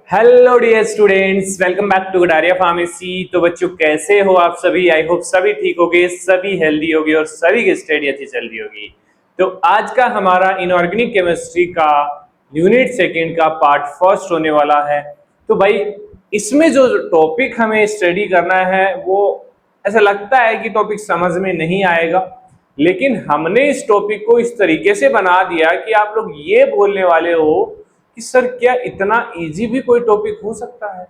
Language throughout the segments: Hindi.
Hello dear students, welcome back to Gadariya pharmacy. तो बच्चों कैसे हो आप सभी? आई होप सभी ठीक होगे, सभी हेल्दी होगे और सभी की स्टडी अच्छी चल रही होगी। तो आज का हमारा इनऑर्गेनिक केमिस्ट्री का यूनिट सेकंड का पार्ट फर्स्ट होने वाला है। तो भाई इसमें जो टॉपिक हमें स्टडी करना है वो ऐसा लगता है कि टॉपिक समझ में नहीं आएगा, लेकिन हमने इस टॉपिक को इस तरीके से बना दिया कि आप लोग ये बोलने वाले हो कि सर क्या इतना इजी भी कोई टॉपिक हो सकता है?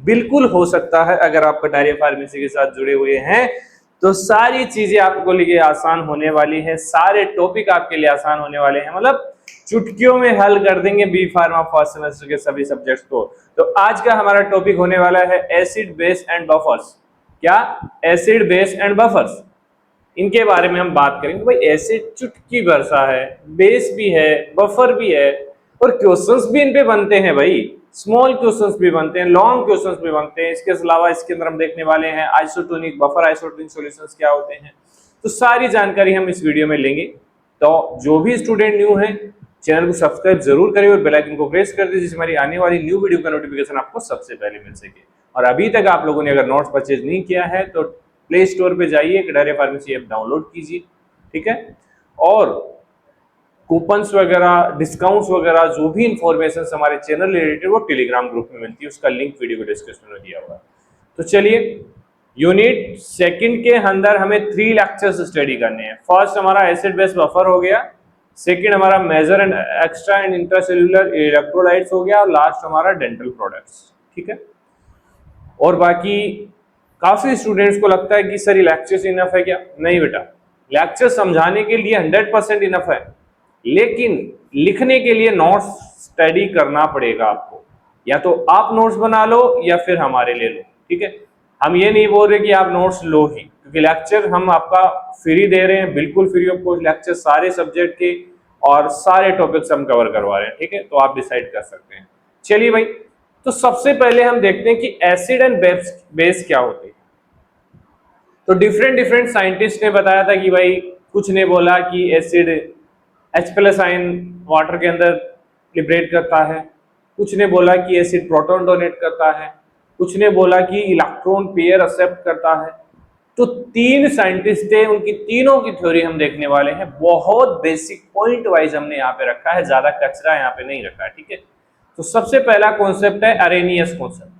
बिल्कुल हो सकता है। अगर आप कटारिया फार्मेसी के साथ जुड़े हुए हैं तो सारी चीजें आपको लिए आसान होने वाली है, सारे टॉपिक आपके लिए आसान होने वाले हैं। मतलब चुटकियों में हल कर देंगे बी फार्मा फर्स्ट सेमेस्टर के सभी सब्जेक्ट्स को। तो आज का हमारा टॉपिक होने वाला है एसिड बेस एंड बफर्स। क्या? एसिड बेस एंड बफर्स, इनके बारे में हम बात करेंगे। भाई एसिड चुटकी भर सा है, बेस भी है, बफर भी है और क्वेश्चंस भी इन पे बनते हैं भाई। स्मॉल क्वेश्चंस भी बनते हैं, लॉन्ग क्वेश्चंस भी बनते हैं। इसके अलावा इसके अंदर हम देखने वाले हैं आइसोटोनिक बफर आइसोटोनिक सॉल्यूशंस क्या होते हैं। तो सारी जानकारी हम इस वीडियो में लेंगे। तो जो भी स्टूडेंट न्यू है चैनल को सब्सक्राइब जरूर करें और बेल आइकन को प्रेस कर दीजिए जिससे हमारी आने वाली न्यू वीडियो का नोटिफिकेशन आपको सबसे पहले मिल सके। और अभी तक आप लोगों ने अगर नोट्स परचेज नहीं किया है तो प्ले स्टोर पे जाइए, कटारिया फार्मेसी ऐप डाउनलोड कीजिए, ठीक है। और कूपन्स वगैरह, डिस्काउंट्स वगैरह, जो भी इंफॉर्मेशन हमारे चैनल रिलेटेड वो टेलीग्राम ग्रुप में मिलती है, उसका लिंक वीडियो को डिस्क्रिप्शन में दिया हुआ है। तो चलिए, यूनिट सेकंड के अंदर हमें 3 लेक्चर्स स्टडी करने हैं। फर्स्ट हमारा एसिड बेस बफर हो गया, सेकंड हमारा major and extra and intracellular electrolytes हो गया और लास्ट हमारा डेंटल प्रोडक्ट्स, ठीक है। और बाकी काफी स्टूडेंट्स को लगता है कि सर ये लेक्चर्स इनफ है क्या? नहीं बेटा, लेक्चर समझाने के लिए 100% इनफ है, लेकिन लिखने के लिए नोट्स स्टडी करना पड़ेगा आपको। या तो आप नोट्स बना लो या फिर हमारे ले लो, ठीक है। हम ये नहीं बोल रहे कि आप नोट्स लो ही, क्योंकि लेक्चर हम आपका फ्री दे रहे हैं, बिल्कुल फ्री ऑफ कॉस्ट लेक्चर, सारे सब्जेक्ट के और सारे टॉपिक्स हम कवर करवा रहे हैं, ठीक है। तो आप डिसाइड कर सकते हैं। चलिए भाई, तो सबसे पहले हम देखते हैं कि एसिड एंड बेस क्या होते हैं। तो डिफरेंट साइंटिस्ट ने बताया था कि भाई, कुछ ने बोला कि एसिड H+ आयन वाटर के अंदर लिबरेट करता है, कुछ ने बोला कि एसिड प्रोटॉन डोनेट करता है, कुछ ने बोला कि इलेक्ट्रॉन पेयर एक्सेप्ट करता है। तो 3 साइंटिस्ट थे, उनकी तीनों की थ्योरी हम देखने वाले हैं। बहुत बेसिक पॉइंट वाइज हमने यहाँ पे रखा है, ज्यादा कचरा यहाँ पे नहीं रखा है, ठीक है। तो सबसे पहला कॉन्सेप्ट है अरेनियस कॉन्सेप्ट।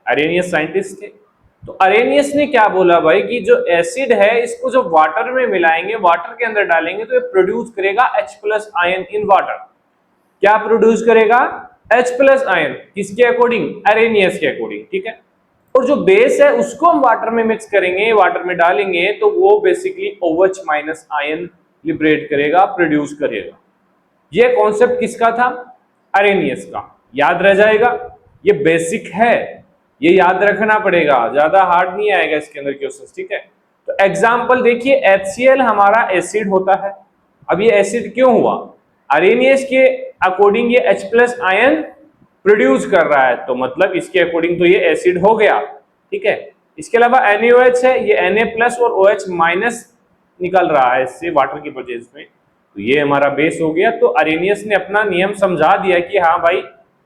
अरेनियस साइंटिस्ट थे। तो अरेनियस ने क्या बोला भाई कि जो एसिड है इसको जो वाटर में मिलाएंगे, वाटर के अंदर डालेंगे तो ये प्रोड्यूस करेगा H+ आयन इन वाटर। क्या प्रोड्यूस करेगा? H+ ion. किसके अकॉर्डिंग? अरेनियस के अकॉर्डिंग, ठीक है। और जो बेस है उसको हम वाटर में मिक्स करेंगे, वाटर में डालेंगे तो वो बेसिकली OH- आयन लिबरेट करेगा, प्रोड्यूस करेगा। ये कॉन्सेप्ट किसका था? अरेनियस का। याद रह जाएगा, ये बेसिक है, ये याद रखना पड़ेगा, ज्यादा हार्ड नहीं आएगा इसके अंदर क्वेश्चंस, ठीक है। तो एग्जांपल देखिए, HCl हमारा एसिड होता है। अब ये एसिड क्यों हुआ? अरेनियस के अकॉर्डिंग ये H+ आयन प्रोड्यूस कर रहा है, तो मतलब इसके अकॉर्डिंग तो ये एसिड हो गया, ठीक है। इसके अलावा NaOH है, ये Na+ और OH- निकल रहा है इससे वाटर की प्रेजेंस में, तो ये हमारा बेस हो गया। तो अरेनियस ने अपना नियम समझा दिया कि हाँ भाई,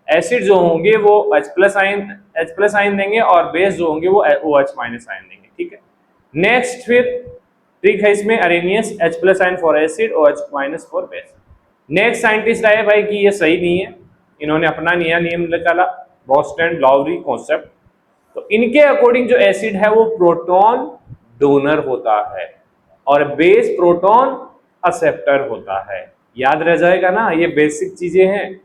एसिड जो होंगे वो H+ आयन देंगे और बेस जो होंगे वो OH- आयन देंगे, ठीक है। नेक्स्ट फिर ट्रिक है इसमें, Arrhenius H+ ion for acid, OH- for base. Next scientist आए भाई कि ये सही नहीं है, इन्होंने अपना नया नियम निकाला, बॉस्टन लाउरी कॉन्सेप्ट। तो इनके अकॉर्डिंग जो एसिड है वो प्रोटॉन डोनर होता है और बेस प्रोटॉन एक्सेप्टर होता है। याद रह जाएगा ना, ये बेसिक चीजें हैं,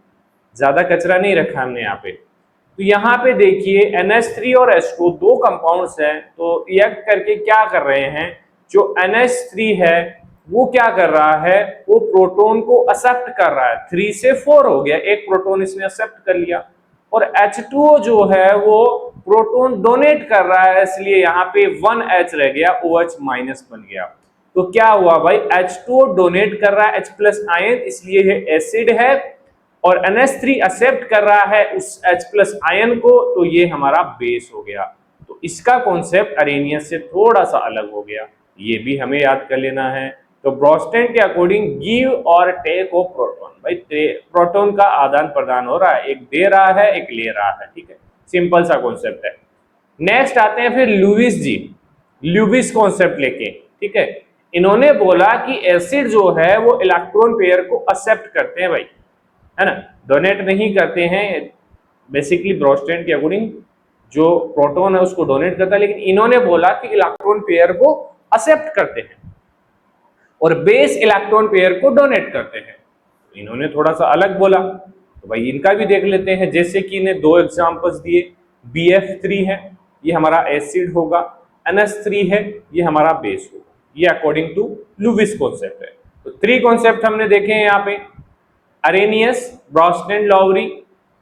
ज्यादा कचरा नहीं रखा हमने यहाँ पे। तो यहाँ पे देखिए NH3 और H2 दो कंपाउंड्स हैं, तो रिएक्ट करके क्या कर रहे हैं, जो NH3 है वो क्या कर रहा है, वो प्रोटॉन को एक्सेप्ट कर रहा है। 3 से 4 हो गया, एक प्रोटॉन इसने एक्सेप्ट कर लिया। और H2O जो है वो प्रोटॉन डोनेट कर रहा है, इसलिए यहाँ पे 1H रह गया, OH- बन गया। तो क्या हुआ भाई, H2O डोनेट कर रहा है H+ आयन, इसलिए ये एसिड है, और NH3 एक्सेप्ट कर रहा है उस H+ आयन को, तो ये हमारा बेस हो गया। तो इसका कॉन्सेप्ट अरेनियस से थोड़ा सा अलग हो गया, ये भी हमें याद कर लेना है। तो ब्रोस्टेन के अकॉर्डिंग गिव और टेक ऑफ प्रोटॉन, भाई प्रोटॉन का आदान प्रदान हो रहा है, एक दे रहा है एक ले रहा है, ठीक है, सिंपल सा कॉन्सेप्ट है। नेक्स्ट आते हैं फिर लुईस जी, लुईस कॉन्सेप्ट लेके, ठीक है। इन्होंने बोला कि एसिड जो है वो इलेक्ट्रॉन पेयर को एक्सेप्ट करते हैं भाई, है ना, डोनेट नहीं करते हैं। बेसिकली ब्रोस्टेन के अकॉर्डिंग जो प्रोटॉन है उसको डोनेट करता है, लेकिन इन्होंने बोला कि इलेक्ट्रॉन पेयर को एक्सेप्ट करते हैं और बेस इलेक्ट्रॉन पेयर को डोनेट करते हैं। इन्होंने थोड़ा सा अलग बोला, तो भाई इनका भी देख लेते हैं। जैसे कि इन्हें दो एग्जांपल्स दिए, BF3 है, ये हमारा एसिड होगा, NH3 है, ये हमारा बेस होगा। ये अकॉर्डिंग टू लुईस कॉन्सेप्ट है। तो 3 कॉन्सेप्ट हमने देखे हैं यहाँ पे, अरेनियस, ब्रोस्टेन लॉवरी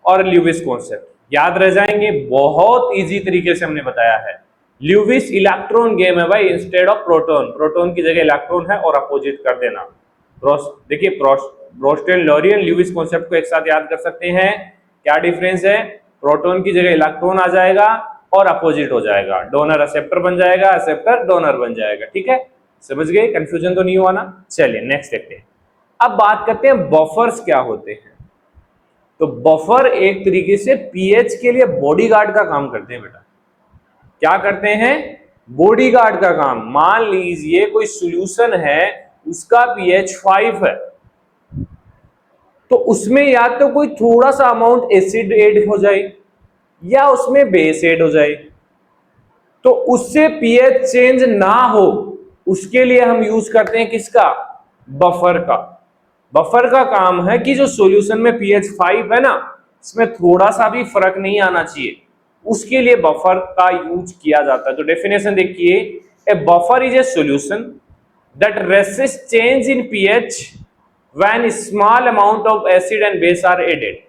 और लुईस कॉन्सेप्ट। याद रह जाएंगे, बहुत इजी तरीके से हमने बताया है। लुईस इलेक्ट्रॉन गेम है भाई, इंस्टेड ऑफ प्रोटॉन, प्रोटॉन की जगह इलेक्ट्रॉन है और अपोजिट कर देना। देखिए ब्रोस्टेन लॉवरी और लुईस कॉन्सेप्ट को एक साथ याद कर सकते हैं। क्या डिफरेंस है, प्रोटॉन की जगह इलेक्ट्रॉन आ जाएगा और अपोजिट हो जाएगा, डोनर एक्सेप्टर बन जाएगा, एक्सेप्टर डोनर बन जाएगा, ठीक है, समझ गए, कंफ्यूजन तो नहीं हुआ ना। चलिए नेक्स्ट देखते हैं। अब बात करते हैं बफर्स क्या होते हैं। तो बफर एक तरीके से पीएच के लिए बॉडीगार्ड का काम करते हैं बेटा। क्या करते हैं, बॉडीगार्ड का काम। मान लीजिए कोई सॉल्यूशन है, उसका पीएच 5 है, तो उसमें या तो कोई थोड़ा सा अमाउंट एसिड ऐड हो जाए या उसमें बेस ऐड हो जाए, तो उससे पीएच चेंज ना हो, उसके लिए हम यूज करते हैं किसका, बफर का। बफर का काम है कि जो सॉल्यूशन में pH 5 है ना, इसमें थोड़ा सा भी फर्क नहीं आना चाहिए, उसके लिए बफर का यूज किया जाता है। तो डेफिनेशन देखिए, a buffer is a solution that resist change in pH when small amount of acid and base are added.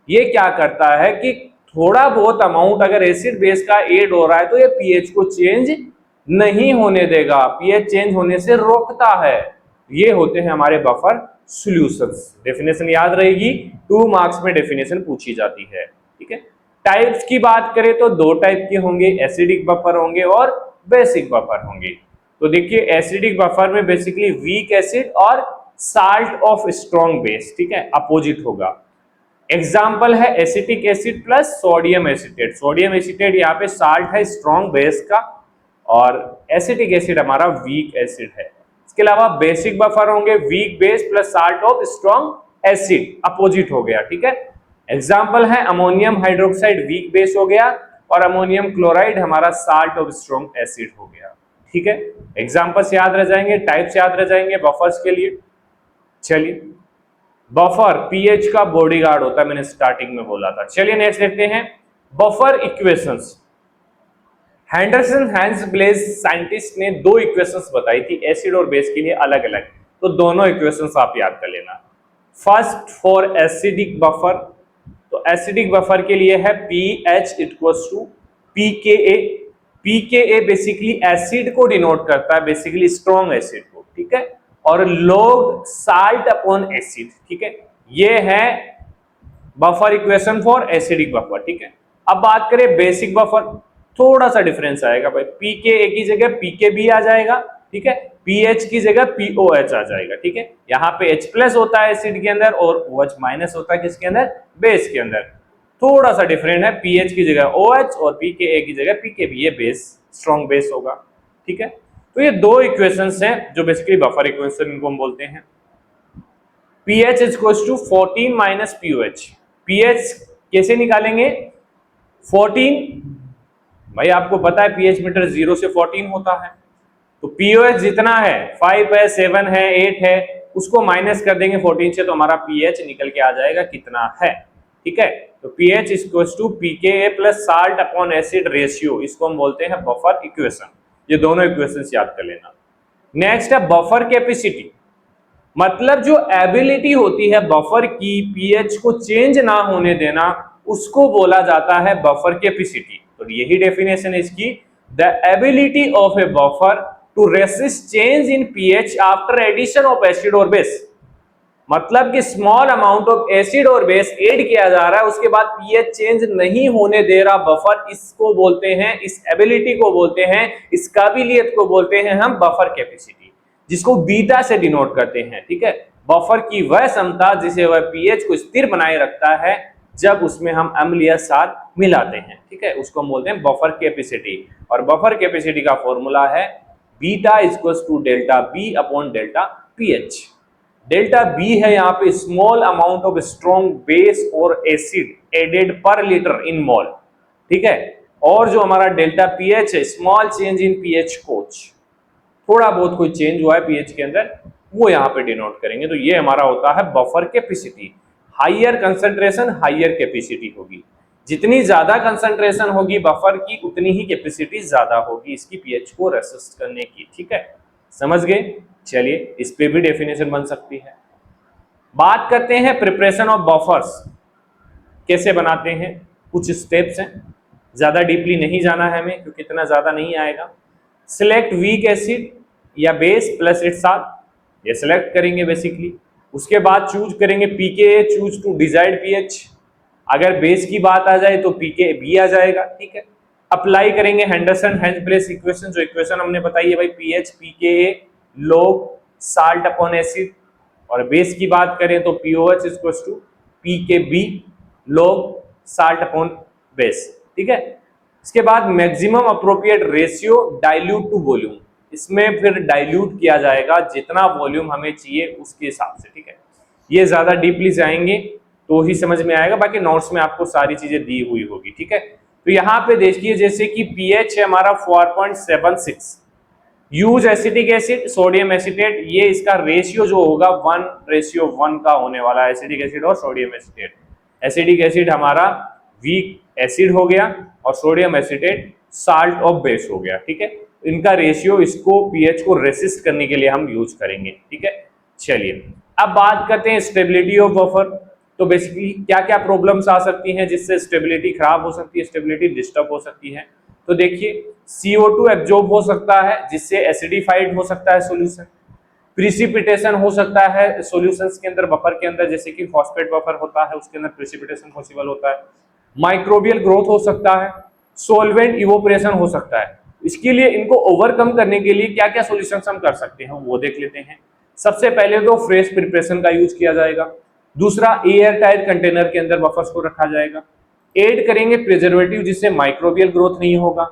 ये क्या करता है कि थोड़ा बहुत अमाउंट अगर एसिड बेस का एड हो रहा है तो ये pH को चेंज नहीं होने देगा, pH चेंज होने से रोकता है। ये होते हैं हमारे बफर सॉल्यूशंस। डेफिनेशन याद रहेगी, 2 मार्क्स में डेफिनेशन पूछी जाती है, ठीक है। टाइप्स की बात करें तो 2 टाइप के होंगे, एसिडिक बफर होंगे और बेसिक बफर होंगे। तो देखिए एसिडिक बफर में बेसिकली वीक एसिड और साल्ट ऑफ स्ट्रॉन्ग बेस, ठीक है, अपोजिट होगा। एग्जाम्पल है acetic acid plus sodium acetate. Sodium acetate यहाँ पे साल्ट है स्ट्रॉन्ग बेस का, और एसिटिक एसिड हमारा वीक एसिड है। इसके अलावा बेसिक बफर होंगे weak base plus salt of strong acid, opposite हो गया, ठीक है। एग्जाम्पल है अमोनियम हाइड्रोक्साइड वीक बेस हो गया और अमोनियम क्लोराइड हमारा साल्ट ऑफ स्ट्रॉन्ग एसिड हो गया, ठीक है। एग्जाम्पल्स याद रह जाएंगे, टाइप्स याद रह जाएंगे बफर्स के लिए। चलिए, बफर पीएच का बॉडीगार्ड होता है, मैंने स्टार्टिंग में बोला था। चलिए नेक्स्ट देखते हैं buffer equations. Henderson Hasselbalch scientist ने 2 इक्वेशंस बताई थी एसिड और बेस के लिए अलग अलग, तो दोनों इक्वेशंस आप याद कर लेना। फर्स्ट फॉर एसिडिक बफर, तो एसिडिक बफर के लिए है pH equals to pKa। pKa basically acid को डिनोट करता है, बेसिकली स्ट्रॉन्ग एसिड को, ठीक है, और log साल्ट अपॉन एसिड, ठीक है। ये है buffer equation for acidic buffer, ठीक है। अब बात करें बेसिक बफर, थोड़ा सा डिफरेंस आएगा भाई, pKa की जगह pKb आ जाएगा, ठीक है, pH की जगह POH आ जाएगा, ठीक है। यहाँ पे H प्लस होता है एसिड के अंदर और OH माइनस होता है किसके अंदर, बेस के अंदर। थोड़ा सा डिफरेंट है, pH की जगह OH और pKa की जगह pKb, ये बेस स्ट्रॉन्ग बेस होगा, ठीक है। तो ये 2 इक्वेशंस हैं जो बेसिकली बफर इक्वेशन इनको हम बोलते हैं। pH equals to 14 minus POH। pH कैसे निकालेंगे, 14, भाई आपको पता है pH मीटर 0 से 14 होता है, तो POH जितना है 5 है 7 है 8 है, उसको माइनस कर देंगे 14 से, तो हमारा pH निकल के आ जाएगा कितना है, ठीक है। तो pH equals to pKa plus salt upon acid ratio, इसको हम बोलते हैं बफर इक्वेशन। ये दोनों इक्वेशंस याद कर लेना। नेक्स्ट है बफर कैपेसिटी, मतलब जो एबिलिटी होती है बफर की pH को चेंज ना होने देना, उसको बोला जाता है बफर कैपेसिटी। तो यही डेफिनेशन है इसकी, the ability of a buffer to resist change in pH after addition of acid और बेस। मतलब कि स्मॉल अमाउंट ऑफ एसिड और बेस ऐड किया जा रहा है, उसके बाद pH चेंज नहीं होने दे रहा बफर, इसको बोलते हैं, इस एबिलिटी को बोलते हैं, इस काबिलियत को बोलते हैं हम बफर कैपेसिटी। जिसको बीटा से डिनोट करते हैं, ठीक है। बफर की वह क्षमता जिसे वह पीएच को स्थिर बनाए रखता है जब उसमें हम अम्लीय सार मिलाते हैं, ठीक है, उसको हम बोलते हैं बफर कैपेसिटी। और बफर कैपेसिटी का फॉर्मूला है beta equals to delta B upon delta pH. Delta B है यहाँ पे small amount of strong base और acid added per litre in mole, ठीक है। और जो हमारा डेल्टा पीएच है स्मॉल चेंज इन पीएच कोच, थोड़ा बहुत कोई चेंज हुआ है पीएच के अंदर, वो यहाँ पे डिनोट करेंगे। तो ये हमारा होता है buffer capacity. Higher concentration higher capacity होगी, जितनी ज्यादा कंसंट्रेशन होगी बफर की उतनी ही कैपेसिटी ज्यादा होगी इसकी पीएच को रेसिस्ट करने की, ठीक है, समझ गए। चलिए इस पे भी डेफिनेशन बन सकती है। बात करते हैं प्रिपरेशन ऑफ बफर्स कैसे बनाते हैं, कुछ स्टेप्स हैं, ज्यादा डीपली नहीं जाना है हमें क्योंकि इतना ज्यादा नहीं आएगा। सिलेक्ट वीक एसिड या बेस प्लस इट्स साथ, ये सिलेक्ट करेंगे बेसिकली। उसके बाद चूज करेंगे पीके चूज टू डिजायर्ड पीएच, अगर बेस की बात आ जाए तो पीके बी आ जाएगा, ठीक है। अप्लाई करेंगे हेंडरसन हेंजब्रेस इक्वेशन, जो इक्वेशन हमने बताई है भाई पीएच पीके log साल्ट अपॉन एसिड, और बेस की बात करें तो POH equals to pKb log salt upon base, ठीक है। इसके बाद maximum appropriate ratio dilute to volume, इसमें फिर डाइल्यूट किया जाएगा जितना वॉल्यूम हमें चाहिए उसके हिसाब से, ठीक है। ये ज्यादा डीपली जाएंगे तो ही समझ में आएगा, बाकी नोट्स में आपको सारी चीजें दी हुई होगी, ठीक है। तो यहाँ पे देखिए जैसे कि पीएच है हमारा 4.76, use acetic acid sodium acetate, ये इसका रेशियो जो होगा 1:1 का होने वाला है, एसिटिक एसिड और सोडियम एसिटेट। एसिटिक एसिड हमारा वीक एसिड हो गया और sodium acetate salt of base हो गया, ठीक है। इनका रेशियो इसको पीएच को रेसिस्ट करने के लिए हम यूज करेंगे, ठीक है। चलिए अब बात करते हैं स्टेबिलिटी ऑफ बफर। तो बेसिकली क्या क्या प्रॉब्लम्स आ सकती हैं जिससे स्टेबिलिटी खराब हो सकती है, स्टेबिलिटी डिस्टर्ब हो सकती है। तो देखिए CO2 एब्जॉर्ब हो सकता है जिससे एसिडिफाइड हो सकता है सॉल्यूशन, प्रिसिपिटेशन हो सकता है सॉल्यूशंस के अंदर बफर के अंदर, जैसे कि फॉस्फेट बफर होता है उसके अंदर प्रिसिपिटेशन पॉसिबल होता है, माइक्रोबियल ग्रोथ हो सकता है, सॉल्वेंट इवोपरेशन हो सकता है। इसके लिए इनको ओवरकम करने के लिए क्या क्या सॉल्यूशंस हम कर सकते हैं वो देख लेते हैं। सबसे पहले तो फ्रेश प्रिपरेशन का यूज किया जाएगा, दूसरा एयर टाइट कंटेनर के अंदर बफर्स को रखा जाएगा, एड करेंगे प्रिजर्वेटिव जिससे माइक्रोबियल ग्रोथ नहीं होगा,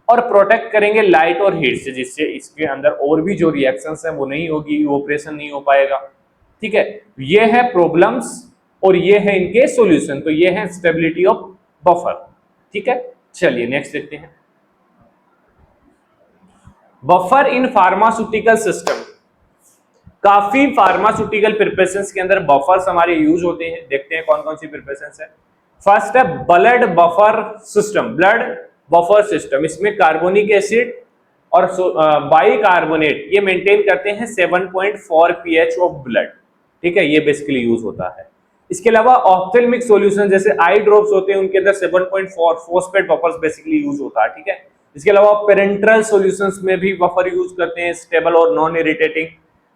और प्रोटेक्ट करेंगे लाइट और हीट से जिससे इसके अंदर और भी जो रिएक्शंस हैं वो नहीं होगी, इवोपरेशन नहीं हो पाएगा, ठीक है। ये है प्रॉब्लम्स और ये है इनके सॉल्यूशन, तो ये है स्टेबिलिटी ऑफ बफर, ठीक है। चलिए नेक्स्ट देखते हैं बफर इन फार्मास्यूटिकल सिस्टम। काफी फार्मास्यूटिकल प्रिपरेशंस के अंदर बफर्स हमारे यूज होते हैं, देखते हैं कौन कौन सी प्रिपरेशंस है। फर्स्ट है blood buffer system, blood buffer system. इसमें कार्बोनिक एसिड और बाइकार्बोनेट ये मेंटेन करते हैं 7.4 pH ऑफ ब्लड, ठीक है, ये बेसिकली यूज होता है। इसके अलावा ऑप्थेल्मिक सॉल्यूशन जैसे आई ड्रॉप्स होते हैं उनके अंदर 7.4 फॉस्फेट बफर्स बेसिकली यूज होता है, ठीक है। इसके अलावा पेरेंट्रल सॉल्यूशंस में भी बफर यूज करते हैं, स्टेबल और non irritating.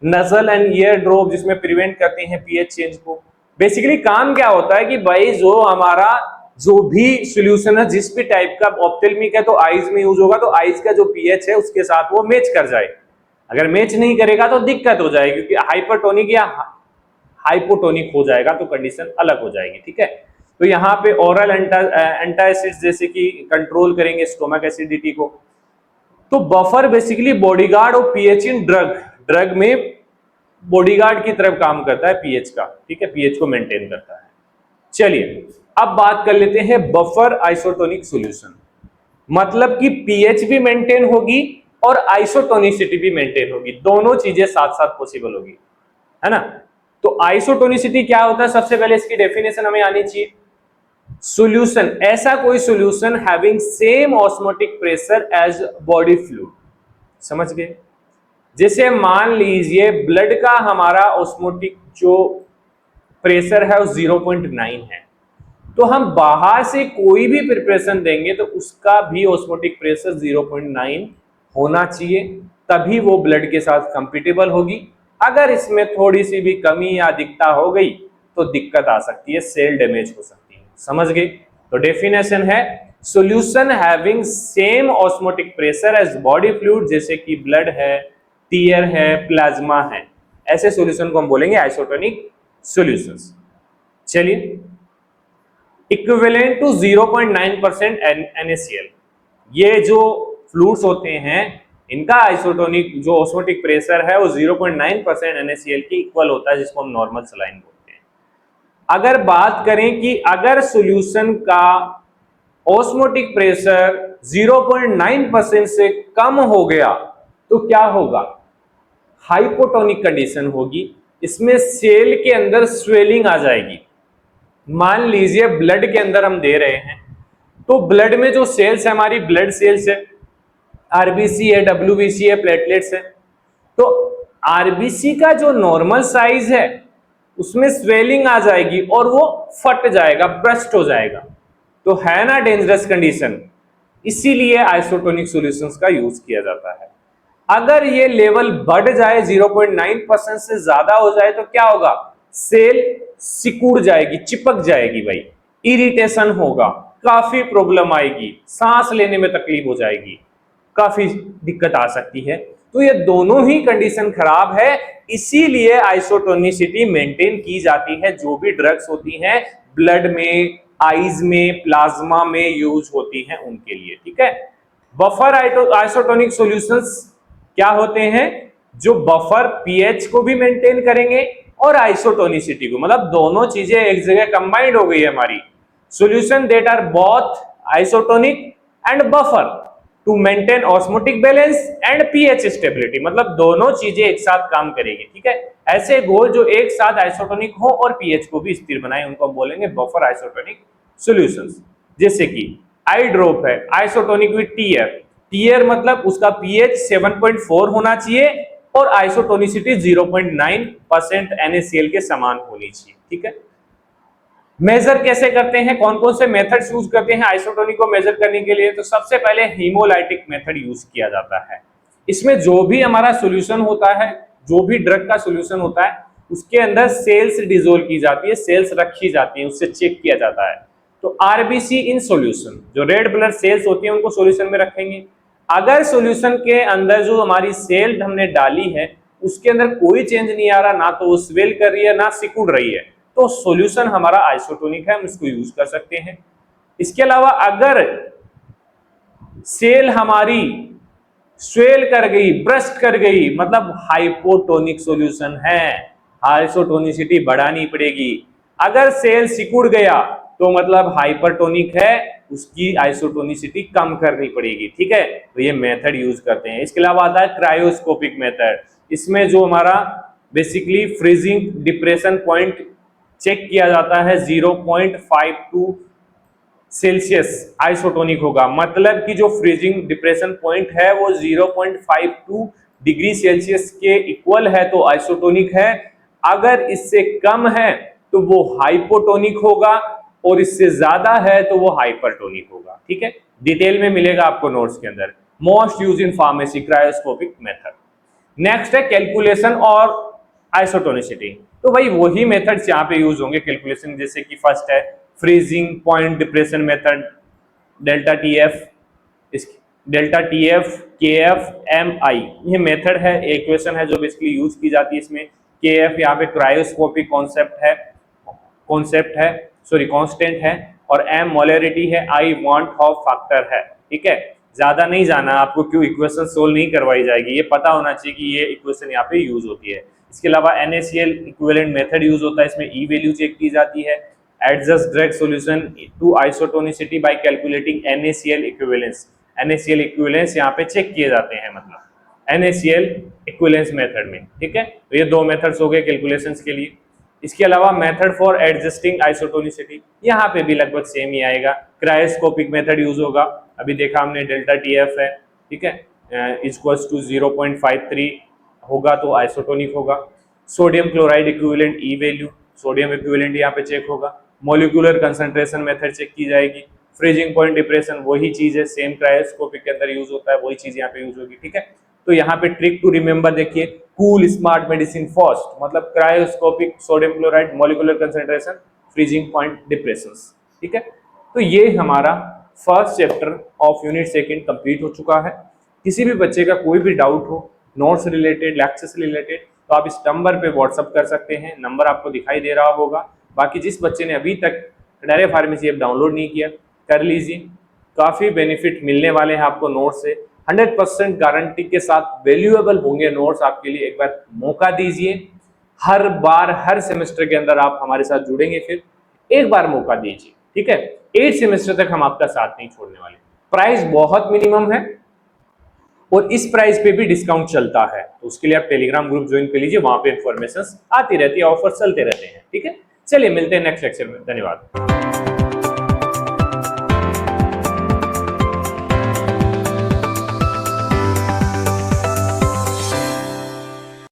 Nasal and year drop जिसमें प्रिवेंट करते हैं पीएच चेंज को। बेसिकली काम क्या होता है कि भाई जो हमारा जो भी सॉल्यूशन है जिस भी टाइप का, ऑप्थेल्मिक है तो आईज में यूज होगा, तो आईज का जो पीएच है उसके साथ वो मैच कर जाए। अगर मैच नहीं करेगा तो दिक्कत हो जाएगी, क्योंकि हाइपरटोनिक या हाइपोटोनिक हो जाएगा तो कंडीशन अलग हो जाएगी, ठीक है। तो यहाँ पे ओरल एंटासिड्स जैसे कि कंट्रोल करेंगे स्टोमक एसिडिटी को। तो बफर बेसिकली बॉडीगार्ड और पीएच इन ड्रग में बॉडीगार्ड की तरफ काम करता है पीएच का, ठीक है, पीएच को मेंटेन करता है। चलिए अब बात कर लेते हैं बफर आइसोटोनिक सॉल्यूशन, मतलब कि पीएच भी मेंटेन होगी और आइसोटोनिसिटी भी मेंटेन होगी, दोनों चीजें साथ साथ पॉसिबल होगी, है ना। तो आइसोटोनिसिटी क्या होता है, सबसे पहले इसकी डेफिनेशन हमें आनी चाहिए। सॉल्यूशन, ऐसा कोई solution having same osmotic pressure as body fluid, समझ गए। जैसे मान लीजिए ब्लड का हमारा ऑस्मोटिक जो प्रेशर है वो 0.9 है, तो हम बाहर से कोई भी प्रिपरेशन देंगे तो उसका भी ऑस्मोटिक प्रेशर 0.9 होना चाहिए, तभी वो ब्लड के साथ कंपेटेबल होगी। अगर इसमें थोड़ी सी भी कमी या अधिकता हो गई तो दिक्कत आ सकती है, सेल डैमेज हो सकती है, समझ गए। तो डेफिनेशन है solution having same osmotic pressure as body fluid, जैसे कि ब्लड है, टीयर है, प्लाज्मा है, ऐसे सॉल्यूशन को हम बोलेंगे आइसोटोनिक सॉल्यूशंस। चलिए, इक्विवेलेंट टू 0.9% NaCl, ये जो फ्लूइड्स होते हैं इनका आइसोटोनिक जो ऑस्मोटिक प्रेशर है वो 0.9% NaCl के इक्वल होता है, जिसको हम नॉर्मल सलाइन बोलते हैं। अगर बात करें कि अगर सॉल्यूशन का ऑस्मोटिक प्रेशर 0.9% से कम हो गया तो क्या होगा? हाइपोटोनिक कंडीशन होगी, इसमें सेल के अंदर स्वेलिंग आ जाएगी। मान लीजिए ब्लड के अंदर हम दे रहे हैं, तो ब्लड में जो सेल्स है हमारी ब्लड सेल्स है, आरबीसी है, डब्ल्यूबीसी है, प्लेटलेट्स है, तो आरबीसी का जो नॉर्मल साइज है उसमें स्वेलिंग आ जाएगी और वो फट जाएगा, ब्रस्ट हो जाएगा, तो है ना डेंजरस कंडीशन। इसीलिए आइसोटोनिक सॉल्यूशंस का यूज किया जाता है। अगर ये लेवल बढ़ जाए 0.9% से ज्यादा हो जाए तो क्या होगा? सेल सिकुड़ जाएगी, चिपक जाएगी भाई, इरिटेशन होगा, काफी प्रॉब्लम आएगी, सांस लेने में तकलीफ हो जाएगी, काफी दिक्कत आ सकती है। तो ये दोनों ही कंडीशन खराब है, इसीलिए आइसोटोनिसिटी मेंटेन की जाती है। जो भी ड्रग्स होती हैं ब्लड में, आईज में, प्लाज्मा में यूज होती हैं उनके लिए, ठीक है। बफर आइसोटोनिक सॉल्यूशंस क्या होते हैं? जो बफर पीएच को भी मेंटेन करेंगे और आइसोटोनिसिटी को, मतलब दोनों चीजें एक जगह कंबाइंड हो गई है हमारी। Solution that are both isotonic and buffer to maintain osmotic balance and pH stability, मतलब दोनों चीजें एक साथ काम करेगी, ठीक है। ऐसे घोल जो एक साथ आइसोटोनिक हो और पीएच को भी स्थिर बनाए उनको हम बोलेंगे बफर आइसोटोनिक सॉल्यूशंस। जैसे कि आई ड्रॉप है आइसोटोनिक विद टीयर, टीयर मतलब उसका पीएच 7.4 होना चाहिए और आइसोटोनिसिटी 0.9% NaCl के समान होनी चाहिए, ठीक है। मेजर कैसे करते हैं, कौन कौन से मेथड्स यूज करते हैं आइसोटोनिक को मेजर करने के लिए? तो सबसे पहले हीमोलाइटिक मेथड यूज किया जाता है। इसमें जो भी हमारा सॉल्यूशन होता है, जो भी ड्रग का सॉल्यूशन होता है, उसके अंदर सेल्स डिसोल्व की जाती है, सेल्स रखी जाती है, उससे चेक किया जाता है। तो आरबीसी इन सॉल्यूशन, जो रेड ब्लड सेल्स होती है उनको सॉल्यूशन में रखेंगे। अगर सॉल्यूशन के अंदर जो हमारी सेल हमने डाली है उसके अंदर कोई चेंज नहीं आ रहा, ना तो वो स्वेल कर रही है ना सिकुड़ रही है, तो सॉल्यूशन हमारा आइसोटोनिक है, हम इसको यूज कर सकते हैं। इसके अलावा अगर सेल हमारी स्वेल कर गई, ब्रस्ट कर गई, मतलब हाइपोटोनिक सॉल्यूशन है, आइसोटोनिसिटी बढ़ानी पड़ेगी। अगर सेल सिकुड़ गया तो मतलब हाइपरटोनिक है, उसकी आइसोटोनिसिटी कम करनी पड़ेगी, ठीक है। तो ये मेथड यूज करते हैं। इसके अलावा आता है क्रायोस्कोपिक मेथड, इसमें जो हमारा basically freezing depression point check किया जाता है 0.52 सेल्सियस आइसोटोनिक होगा, मतलब कि जो फ्रीजिंग डिप्रेशन पॉइंट है वो 0.52 डिग्री सेल्सियस के इक्वल है तो आइसोटोनिक है। अगर इससे कम है तो वो हाइपोटोनिक होगा और इससे ज्यादा है तो वो हाइपरटोनिक होगा, ठीक है। डिटेल में मिलेगा आपको नोट्स के अंदर। Most use in pharmacy cryoscopic method. Next है कैलकुलेशन और आइसोटोनिसिटी। तो भाई वही मेथड्स यहाँ पे यूज होंगे कैलकुलेशन, जैसे कि फर्स्ट है freezing point depression method, delta TF KF MI, ये मेथड है, इक्वेशन है जो बेसिकली यूज की जाती है इसमें। केएफ यहाँ पे क्रायोस्कोपिक कांस्टेंट है और एम मोलरिटी है, आई वांट ऑफ फैक्टर है, ठीक है। ज्यादा नहीं जाना आपको, क्यों इक्वेशन सोल्व नहीं करवाई जाएगी, ये पता होना चाहिए कि ये इक्वेशन यहाँ पे यूज होती है। इसके अलावा NaCl इक्विवेलेंट मेथड यूज होता है, इसमें ई वैल्यू चेक की जाती है। Adjust drug solution to isotonicity by calculating NaCl equivalence, NaCl equivalence यहाँ पे चेक किए जाते हैं, मतलब NaCl इक्विवेलेंस मेथड में, ठीक है। तो ये दो मेथड्स हो गए कैलकुलेशंस के लिए। इसके अलावा मेथड फॉर एडजस्टिंग आइसोटोनिसिटी, यहाँ पे भी लगभग सेम ही आएगा। क्रायोस्कोपिक मेथड यूज होगा, अभी देखा हमने डेल्टा टीएफ है, ठीक है, इक्वल्स टू 0.53 होगा तो आइसोटोनिक होगा। सोडियम क्लोराइड इक्विवेलेंट ई वैल्यू, सोडियम इक्विवेलेंट यहाँ पे चेक होगा। मॉलिक्यूलर कंसंट्रेशन मेथड चेक की जाएगी। फ्रीजिंग पॉइंट डिप्रेशन वही चीज है, सेम क्रायोस्कोपिक के अंदर यूज होता है, वही चीज यहाँ पे यूज होगी, ठीक है। तो यहाँ पे ट्रिक टू रिमेंबर देखिए, कूल स्मार्ट मेडिसिन फर्स्ट, मतलब cryoscopic, sodium chloride, molecular concentration, freezing point depression, ठीक है। तो ये हमारा first chapter of unit second complete हो चुका है। किसी भी बच्चे का कोई भी डाउट हो नोट्स रिलेटेड, लेक्चर से रिलेटेड, तो आप इस नंबर पे व्हाट्सअप कर सकते हैं। नंबर आपको दिखाई दे रहा होगा। बाकी जिस बच्चे ने अभी तक कडारिया फार्मेसी ऐप डाउनलोड नहीं किया, कर लीजिए, काफ़ी बेनिफिट मिलने वाले हैं आपको नोट्स से। 100% गारंटी के साथ वैल्यूएबल होंगे नोट्स आपके लिए। एक बार मौका दीजिए, हर बार हर सेमेस्टर के अंदर आप हमारे साथ जुड़ेंगे, फिर एक बार मौका दीजिए, ठीक है। 8 सेमेस्टर तक हम आपका साथ नहीं छोड़ने वाले। प्राइस बहुत मिनिमम है और इस प्राइस पे भी डिस्काउंट चलता है, तो उसके लिए आप टेलीग्राम ग्रुप ज्वाइन कर लीजिए, वहां पे इंफॉर्मेशन आती रहती है, ऑफर चलते रहते हैं, ठीक है। चलिए मिलते हैं नेक्स्ट लेक्चर में, धन्यवाद।